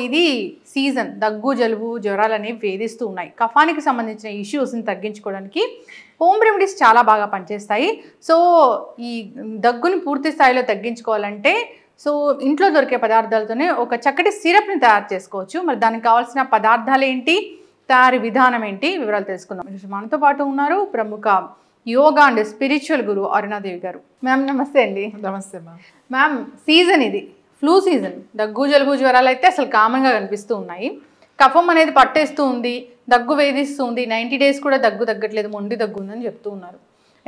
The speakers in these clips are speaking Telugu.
ఇది సీజన్, దగ్గు జలుబు జ్వరాలు అనేవి వేధిస్తూ ఉన్నాయి. కఫానికి సంబంధించిన ఇష్యూస్ని తగ్గించుకోవడానికి హోమ్ రెమెడీస్ చాలా బాగా పనిచేస్తాయి. సో ఈ దగ్గుని పూర్తి స్థాయిలో తగ్గించుకోవాలంటే సో ఇంట్లో దొరికే పదార్థాలతోనే ఒక చక్కటి సిరప్ని తయారు చేసుకోవచ్చు. మరి దానికి కావాల్సిన పదార్థాలు ఏంటి, తయారీ విధానం ఏంటి, వివరాలు తెలుసుకుందాం. మనతో పాటు ఉన్నారు ప్రముఖ యోగా అండ్ స్పిరిచువల్ గురువు అరుణాదేవి గారు. మ్యామ్ నమస్తే అండి. నమస్తే మ్యామ్. మ్యామ్, సీజన్ ఇది ఫ్లూ సీజన్. దగ్గు జలుబు జ్వరాలు అయితే అసలు కామన్గా కనిపిస్తూ ఉన్నాయి. కఫం అనేది పట్టేస్తూ ఉంది, దగ్గు వేధిస్తూ ఉంది. 90 days కూడా దగ్గు తగ్గట్లేదు, మొండి దగ్గు ఉందని చెప్తూ ఉన్నారు.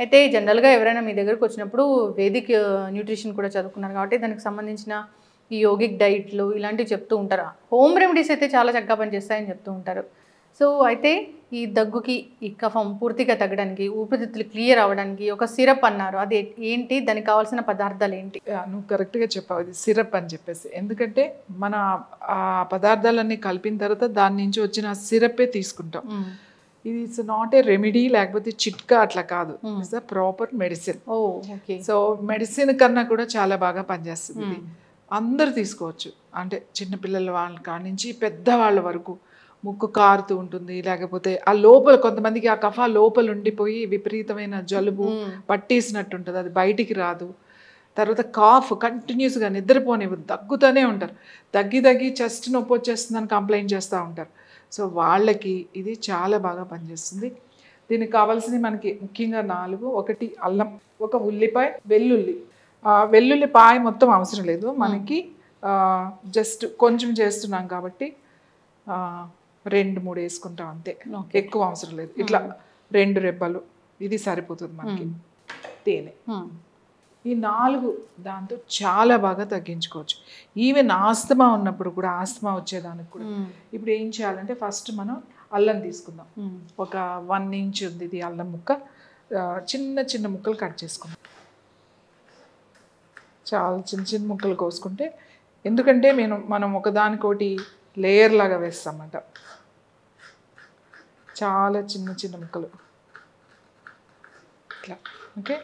అయితే జనరల్గా ఎవరైనా మీ దగ్గరకు వచ్చినప్పుడు వేదిక్ న్యూట్రిషన్ కూడా చదువుకున్నారు కాబట్టి దానికి సంబంధించిన ఈ యోగిక్ డైట్లు ఇలాంటివి చెప్తూ ఉంటారు. హోమ్ రెమెడీస్ అయితే చాలా చక్కగా పనిచేస్తాయని చెప్తూ ఉంటారు. సో అయితే ఈ దగ్గుకి ఈ కఫం పూర్తిగా తగ్గడానికి, ఊపిరితిత్తులు క్లియర్ అవ్వడానికి ఒక సిరప్ అన్నారు. అది ఏంటి, దానికి కావాల్సిన పదార్థాలు ఏంటి? నువ్వు కరెక్ట్గా చెప్పావు, ఇది సిరప్ అని చెప్పేసి. ఎందుకంటే మన ఆ పదార్థాలన్నీ కలిపిన తర్వాత దాని నుంచి వచ్చిన సిరప్పే తీసుకుంటాం. ఇది ఇట్స్ నాట్ ఏ రెమెడీ, లేకపోతే చిట్కా అట్లా కాదు. It's a proper medicine. So medicine కన్నా కూడా చాలా బాగా పనిచేస్తుంది. ఇది అందరు తీసుకోవచ్చు. అంటే చిన్నపిల్లల వాళ్ళ కాడి నుంచి పెద్దవాళ్ళ వరకు. ముక్కు కారుతూ ఉంటుంది, లేకపోతే ఆ లోపల కొంతమందికి ఆ కఫ లోపల ఉండిపోయి విపరీతమైన జలుబు పట్టేసినట్టు ఉంటుంది, అది బయటికి రాదు. తర్వాత కాఫ్ కంటిన్యూస్గా నిద్రపోనివ్వదు, దగ్గుతూనే ఉంటారు. దగ్గి చెస్ట్ నొప్పి వచ్చేస్తుందని కంప్లైంట్ చేస్తూ ఉంటారు. సో వాళ్ళకి ఇది చాలా బాగా పనిచేస్తుంది. దీనికి కావాల్సినవి మనకి ముఖ్యంగా 4. 1 అల్లం, 1 ఉల్లిపాయ, వెల్లుల్లి. వెల్లుల్లిపాయ మొత్తం అవసరం లేదు మనకి, జస్ట్ కొంచెం చేస్తున్నాం కాబట్టి 2-3 వేసుకుంటాం అంతే, ఎక్కువ అవసరం లేదు. ఇట్లా 2 రెబ్బలు, ఇది సరిపోతుంది మనకి. తేనె, ఈ 4 దాంతో చాలా బాగా తగ్గించుకోవచ్చు. ఈవెన్ ఆస్తమా ఉన్నప్పుడు కూడా, ఆస్తమా వచ్చేదానికి కూడా. ఇప్పుడు ఏం చేయాలంటే ఫస్ట్ మనం అల్లం తీసుకుందాం. ఒక 1 inch ఉంది ఇది అల్లం ముక్క. చిన్న చిన్న ముక్కలు కట్ చేసుకుందాం. చాలా చిన్న చిన్న ముక్కలు కోసుకుంటే, ఎందుకంటే మనం ఒకదానికోటి లేయర్ లాగా వేస్తామన్నమాట. చాలా చిన్న చిన్న ముక్కలు ఇట్లా. ఓకే,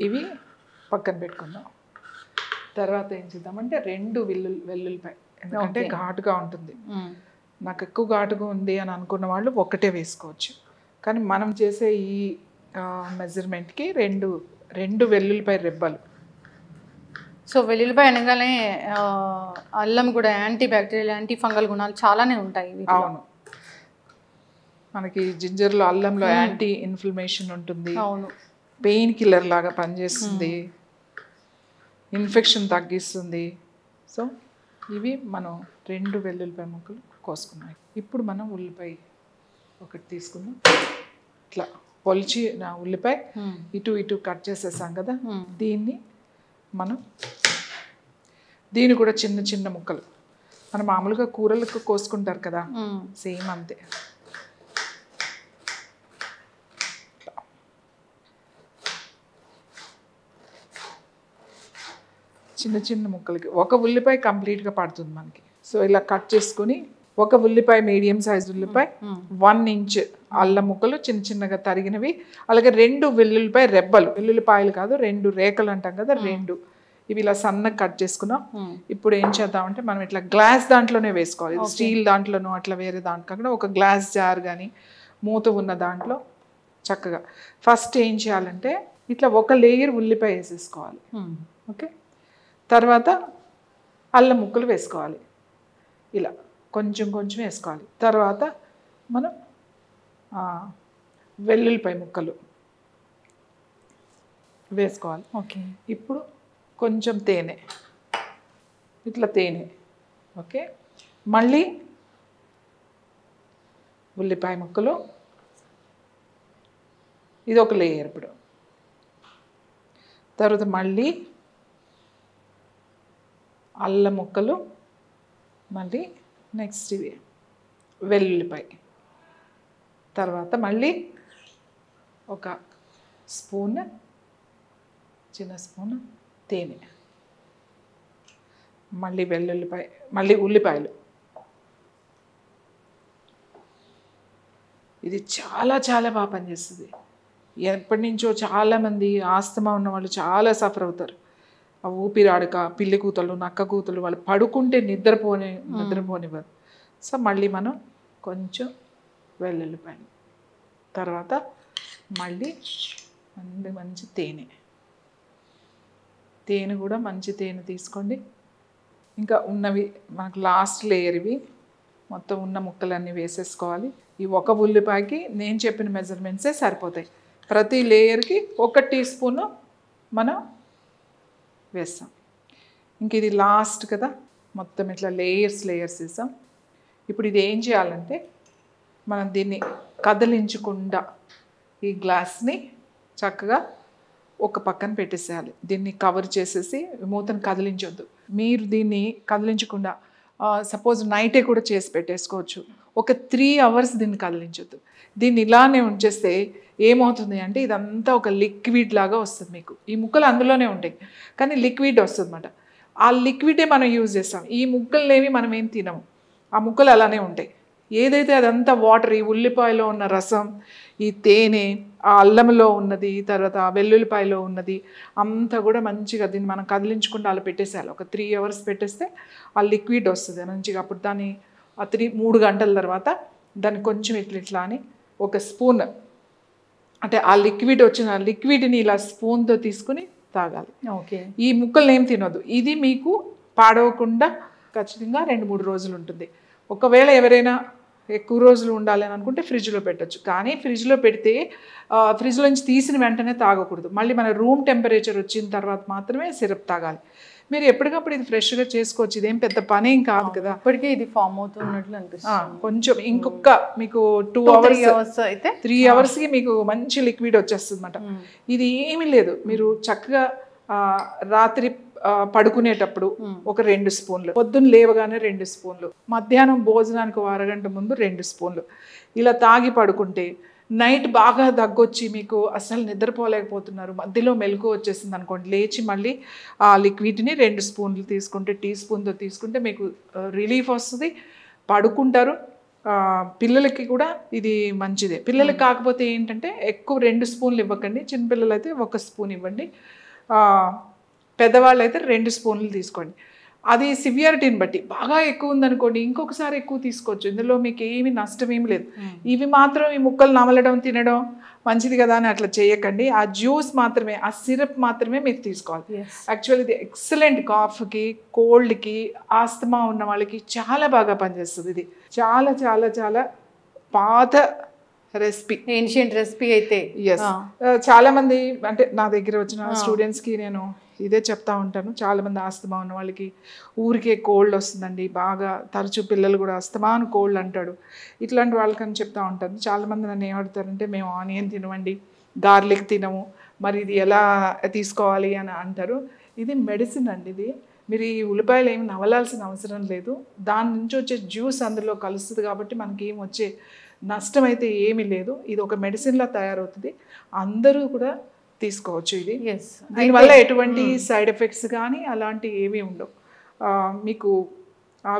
ఇవి పక్కన పెట్టుకుందాం. తర్వాత ఏం చేద్దామంటే 2 వెల్లుల్లిపాయ, ఎందుకంటే ఘాటుగా ఉంటుంది. నాకు ఎక్కువ ఘాటుగా ఉంది అని అనుకున్న వాళ్ళు 1 వేసుకోవచ్చు. కానీ మనం చేసే ఈ మెజర్మెంట్కి 2 వెల్లుల్లిపాయ రెబ్బలు. సో వెల్లుల్లిపాయ అనగానే అల్లం కూడా యాంటీ బ్యాక్టీరియల్, యాంటీ ఫంగల్ గుణాలు చాలానే ఉంటాయి. అవును, మనకి జింజర్లో, అల్లంలో యాంటీ ఇన్ఫ్లమేషన్ ఉంటుంది. అవును, పెయిన్ కిల్లర్ లాగా పనిచేస్తుంది, ఇన్ఫెక్షన్ తగ్గిస్తుంది. సో ఇవి మనం 2 వెల్లుల్లిపాయ ముక్కలు కోసుకున్నాం. ఇప్పుడు మనం ఉల్లిపాయ 1 తీసుకుందాం. ఇట్లా పొలిచి నా ఉల్లిపాయ ఇటు కట్ చేసేసాం కదా, దీన్ని కూడా చిన్న చిన్న ముక్కలు. మనం మామూలుగా కూరలకు కోసుకుంటారు కదా, సేమ్ అంతే. చిన్న చిన్న ముక్కలకి 1 ఉల్లిపాయ కంప్లీట్గా పడుతుంది మనకి. సో ఇలా కట్ చేసుకుని 1 ఉల్లిపాయ, మీడియం సైజ్ ఉల్లిపాయ, 1 inch అల్లం ముక్కలు చిన్న చిన్నగా తరిగినవి, అలాగే 2 వెల్లుల్లిపాయ రెబ్బలు. వెల్లుల్లిపాయలు కాదు, 2 రేఖలు అంటాం కదా, 2 ఇవి ఇలా సన్నగా కట్ చేసుకున్నాం. ఇప్పుడు ఏం చేద్దామంటే మనం ఇట్లా గ్లాస్ దాంట్లోనే వేసుకోవాలి. స్టీల్ దాంట్లోనూ అట్లా వేరే దాంట్లో కాకుండా ఒక గ్లాస్ జార్ కానీ మూత ఉన్న దాంట్లో చక్కగా ఫస్ట్ ఏం చేయాలంటే ఇట్లా 1 లేయర్ ఉల్లిపాయ వేసేసుకోవాలి. ఓకే, తర్వాత అల్లం ముక్కలు వేసుకోవాలి. ఇలా కొంచెం కొంచెం వేసుకోవాలి. తర్వాత మనం వెల్లుల్లిపాయ ముక్కలు వేసుకోవాలి. ఓకే, ఇప్పుడు కొంచెం తేనె, ఇట్లా తేనె. ఓకే, మళ్ళీ ఉల్లిపాయ ముక్కలు, ఇది 1 లేయర్. ఇప్పుడు తర్వాత మళ్ళీ అల్లం ముక్కలు, మళ్ళీ నెక్స్ట్ ఇవి వెల్లుల్లిపాయ, తర్వాత మళ్ళీ 1 స్పూన్, చిన్న స్పూన్ తేనె, మళ్ళీ వెల్లుల్లిపాయ, మళ్ళీ ఉల్లిపాయలు. ఇది చాలా చాలా బాగా పనిచేస్తుంది. ఎప్పటి నుంచో చాలామంది ఆస్తమా ఉన్న వాళ్ళు చాలా సఫర్ అవుతారు. ఆ ఊపిరాడక పిల్లి కూతలు నక్క కూతలు వాళ్ళు పడుకుంటే నిద్రపోనివ్వరు. సో మళ్ళీ మనం కొంచెం వెల్లుల్లిపాయలు, తర్వాత మళ్ళీ మంచి తేనె కూడా మంచి తేనె తీసుకోండి. ఇంకా ఉన్నవి మనకు లాస్ట్ లేయర్ ఇవి మొత్తం ఉన్న ముక్కలన్నీ వేసేసుకోవాలి. ఈ ఒక ఉల్లిపాయకి నేను చెప్పిన మెజర్మెంట్సే సరిపోతాయి. ప్రతి లేయర్కి 1 టీ స్పూను మనం వేస్తాం. ఇంక ఇది లాస్ట్ కదా, మొత్తం ఇట్లా లేయర్స్ వేసాం. ఇప్పుడు ఇది ఏం చేయాలంటే మనం దీన్ని కదిలించకుండా ఈ గ్లాస్ని చక్కగా ఒక పక్కన పెట్టేసేయాలి. దీన్ని కవర్ చేసేసి మూతను కదిలించొద్దు. మీరు దీన్ని కదిలించకుండా సపోజ్ నైటే కూడా చేసి పెట్టేసుకోవచ్చు. ఒక 3 అవర్స్ దీన్ని కదిలించొద్దు. దీన్ని ఇలానే ఉంచేస్తే ఏమవుతుంది అంటే ఇదంతా ఒక లిక్విడ్ లాగా వస్తుంది. మీకు ఈ ముక్కలు అందులోనే ఉంటాయి కానీ లిక్విడ్ వస్తుంది అన్నమాట. ఆ లిక్విడే మనం యూజ్ చేస్తాం. ఈ ముక్కలనేవి మనం ఏం తినము, ఆ ముక్కలు అలానే ఉంటాయి. ఏదైతే అదంతా వాటర్, ఈ ఉల్లిపాయలో ఉన్న రసం, ఈ తేనె, ఆ అల్లంలో ఉన్నది, తర్వాత ఆ వెల్లుల్లిపాయలో ఉన్నది అంతా కూడా మంచిగా దీన్ని మనం కదిలించకుండా అలా పెట్టేసేయాలి. ఒక 3 అవర్స్ పెట్టేస్తే ఆ లిక్విడ్ వస్తుంది మంచిగా. అప్పుడు దాన్ని 3 గంటల తర్వాత దాన్ని కొంచెం ఇట్లా అని ఒక స్పూన్, అంటే ఆ లిక్విడ్ వచ్చిన లిక్విడ్ని ఇలా స్పూన్తో తీసుకుని తాగాలి. ఓకే. ఈ ముక్కల్ని ఏం తినొద్దు. ఇది మీకు పాడవకుండా ఖచ్చితంగా 2-3 రోజులు ఉంటుంది. ఒకవేళ ఎవరైనా ఎక్కువ రోజులు ఉండాలి అని అనుకుంటే ఫ్రిడ్జ్లో పెట్టచ్చు. కానీ ఫ్రిడ్జ్లో పెడితే ఫ్రిడ్జ్లో నుంచి తీసిన వెంటనే తాగకూడదు. మళ్ళీ మన రూమ్ టెంపరేచర్ వచ్చిన తర్వాత మాత్రమే సిరప్ తాగాలి. మీరు ఎప్పటికప్పుడు ఇది ఫ్రెష్గా చేసుకోవచ్చు. ఇదేం పెద్ద పనేం కాదు కదా. ఇప్పటికే ఇది ఫామ్ అవుతున్నట్లు అనిపిస్తుంది. కొంచెం ఇంకొక మీకు 2 అవర్స్ అయితే 3 అవర్స్కి మీకు మంచి లిక్విడ్ వచ్చేస్తుంది అన్నమాట. ఇది ఏమీ లేదు, మీరు చక్కగా రాత్రి పడుకునేటప్పుడు ఒక 2 స్పూన్లు, పొద్దున్న లేవగానే 2 స్పూన్లు, మధ్యాహ్నం భోజనానికి 1 అరగంట ముందు 2 స్పూన్లు ఇలా తాగి పడుకుంటే నైట్ బాగా దగ్గొచ్చి మీకు అసలు నిద్రపోలేకపోతున్నారు, మధ్యలో మెలకు వచ్చేసింది అనుకోండి, లేచి మళ్ళీ ఆ లిక్విడ్ని 2 స్పూన్లు తీసుకుంటే, టీ స్పూన్తో తీసుకుంటే మీకు రిలీఫ్ వస్తుంది, పడుకుంటారు. పిల్లలకి కూడా ఇది మంచిదే. పిల్లలకి కాకపోతే ఏంటంటే ఎక్కువ 2 స్పూన్లు ఇవ్వకండి. చిన్నపిల్లలు అయితే 1 స్పూన్ ఇవ్వండి. పెద్దవాళ్ళు అయితే 2 స్పూన్లు తీసుకోండి. అది సివియారిటీని బట్టి బాగా ఎక్కువ ఉందనుకోండి ఇంకొకసారి ఎక్కువ తీసుకోవచ్చు. ఇందులో మీకు ఏమి నష్టం ఏమి లేదు. ఇవి మాత్రం ఈ ముక్కలు నమలడం తినడం మంచిది కదా అని అట్లా చేయకండి. ఆ జ్యూస్ మాత్రమే, ఆ సిరప్ మాత్రమే మీరు తీసుకోవాలి. యాక్చువల్లీ ఇది ఎక్సలెంట్ కాఫ్కి, కోల్డ్కి, ఆస్తమా ఉన్న వాళ్ళకి చాలా బాగా పనిచేస్తుంది. ఇది చాలా చాలా చాలా పాత రెసిపీ, ఏన్షియంట్ రెసిపీ అయితే. చాలామంది అంటే నా దగ్గర వచ్చిన స్టూడెంట్స్కి నేను ఇదే చెప్తా ఉంటాను. చాలామంది ఆస్తమా ఉన్న వాళ్ళకి ఊరికే కోల్డ్ వస్తుందండి, బాగా తరచూ పిల్లలు కూడా అస్తమాను కోల్డ్ అంటాడు, ఇట్లాంటి వాళ్ళకని చెప్తా ఉంటాను. చాలామంది నన్ను ఏమడతారంటే మేము ఆనియన్ తినమండి, గార్లిక్ తినము, మరి ఇది ఎలా తీసుకోవాలి అని అంటారు. ఇది మెడిసిన్ అండి. ఇది మీరు ఈ ఉల్లిపాయలు ఏమి నవలాల్సిన అవసరం లేదు. దాని నుంచి వచ్చే జ్యూస్ అందులో కలుస్తుంది కాబట్టి మనకి ఏం వచ్చే నష్టం అయితే ఏమీ లేదు. ఇది ఒక మెడిసిన్లా తయారవుతుంది, అందరూ కూడా తీసుకోవచ్చు. ఇది దీనివల్ల ఎటువంటి సైడ్ ఎఫెక్ట్స్ కానీ అలాంటివి ఏమీ ఉండవు. మీకు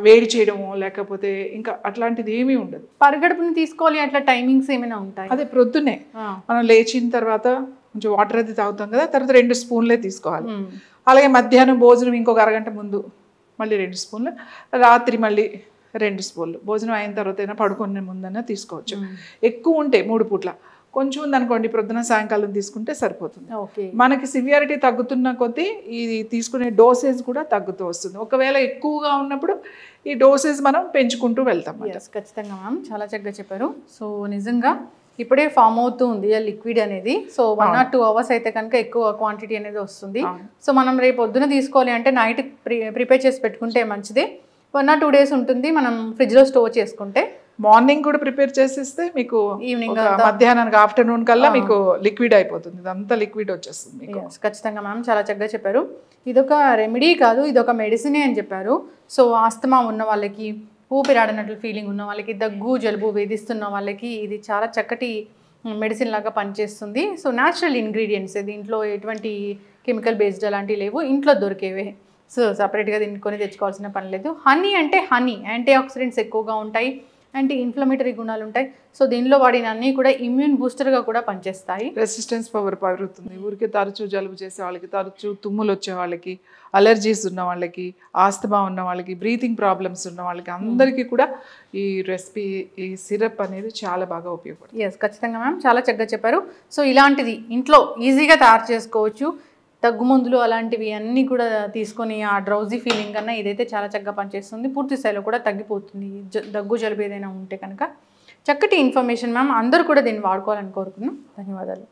వేడి చేయడము లేకపోతే ఇంకా అట్లాంటిది ఏమీ ఉండదు. పరిగడుపుని తీసుకోవాలి అట్లా టైమింగ్స్ ఏమైనా ఉంటాయి? అదే ప్రొద్దునే మనం లేచిన తర్వాత కొంచెం వాటర్ అది తాగుతాం కదా, తర్వాత 2 స్పూన్లే తీసుకోవాలి. అలాగే మధ్యాహ్నం భోజనం ఇంకొక అరగంట ముందు మళ్ళీ 2 స్పూన్లు, రాత్రి మళ్ళీ 2 స్పూన్లు, భోజనం అయిన తర్వాత అయినా పడుకునే ముందైనా తీసుకోవచ్చు. ఎక్కువ ఉంటే 3 పూట్ల, కొంచెం ఉందనుకోండి ప్రొద్దున సాయంకాలం తీసుకుంటే సరిపోతుంది. మనకి సివియారిటీ తగ్గుతున్న కొద్దీ ఇది తీసుకునే డోసేజ్ కూడా తగ్గుతూ వస్తుంది. ఒకవేళ ఎక్కువగా ఉన్నప్పుడు ఈ డోసేజ్ మనం పెంచుకుంటూ వెళ్తాం. ఖచ్చితంగా మ్యామ్, చాలా చక్కగా చెప్పారు. సో నిజంగా ఇప్పుడే ఫామ్ అవుతూ ఉంది ఆ లిక్విడ్ అనేది. సో 1 or 2 అవర్స్ అయితే కనుక ఎక్కువ క్వాంటిటీ అనేది వస్తుంది. సో మనం రేపు పొద్దున తీసుకోవాలి అంటే నైట్ ప్రిపేర్ చేసి పెట్టుకుంటే మంచిది. 1 or 2 days ఉంటుంది, మనం ఫ్రిడ్జ్లో స్టోర్ చేసుకుంటే. మార్నింగ్ కూడా ప్రిపేర్ చేసేస్తే మీకు ఈవినింగ్ మధ్యాహ్నానికి ఆఫ్టర్నూన్ కల్లా మీకు లిక్విడ్ అయిపోతుంది, ఇదంతా లిక్విడ్ వచ్చేస్తుంది. ఖచ్చితంగా మ్యామ్, చాలా చక్కగా చెప్పారు. ఇదొక రెమెడీ కాదు, ఇదొక మెడిసినే అని చెప్పారు. సో ఆస్తమా ఉన్న వాళ్ళకి, ఊపిరాడనట్లు ఫీలింగ్ ఉన్న వాళ్ళకి, దగ్గు జలుబు వేధిస్తున్న వాళ్ళకి ఇది చాలా చక్కటి మెడిసిన్ లాగా పనిచేస్తుంది. సో న్యాచురల్ ఇంగ్రీడియంట్స్, దీంట్లో ఎటువంటి కెమికల్ బేస్డ్ అలాంటివి లేవు, ఇంట్లో దొరికేవే. సో సపరేట్గా దీన్ని కొని తెచ్చుకోవాల్సిన పని లేదు. హనీ అంటే హనీ యాంటీ ఆక్సిడెంట్స్ ఎక్కువగా ఉంటాయి, యాంటీ ఇన్ఫ్లమేటరీ గుణాలు ఉంటాయి. సో దీనిలో వాడిన అన్నీ కూడా ఇమ్యూన్ బూస్టర్గా కూడా పనిచేస్తాయి. రెసిస్టెన్స్ పవర్ పెరుగుతుంది. ఊరికే తరచూ జలుబు చేసే వాళ్ళకి, తరచూ తుమ్ములు వచ్చే వాళ్ళకి, అలర్జీస్ ఉన్న వాళ్ళకి, ఆస్తమా ఉన్న వాళ్ళకి, బ్రీతింగ్ ప్రాబ్లమ్స్ ఉన్న వాళ్ళకి అందరికీ కూడా ఈ రెసిపీ, ఈ సిరప్ అనేది చాలా బాగా ఉపయోగపడుతుంది. ఎస్, ఖచ్చితంగా మ్యామ్, చాలా చక్కగా చెప్పారు. సో ఇలాంటిది ఇంట్లో ఈజీగా తయారు చేసుకోవచ్చు. దగ్గు మందులు అలాంటివి అన్నీ కూడా తీసుకొని ఆ డ్రౌజీ ఫీలింగ్ కన్నా ఇదైతే చాలా చక్కగా పనిచేస్తుంది. పూర్తి స్థాయిలో కూడా తగ్గిపోతుంది దగ్గు జలుబు ఏదైనా ఉంటే కనుక. చక్కటి ఇన్ఫర్మేషన్ మ్యామ్, అందరూ కూడా దీన్ని వాడుకోవాలని కోరుకున్నాం. ధన్యవాదాలు.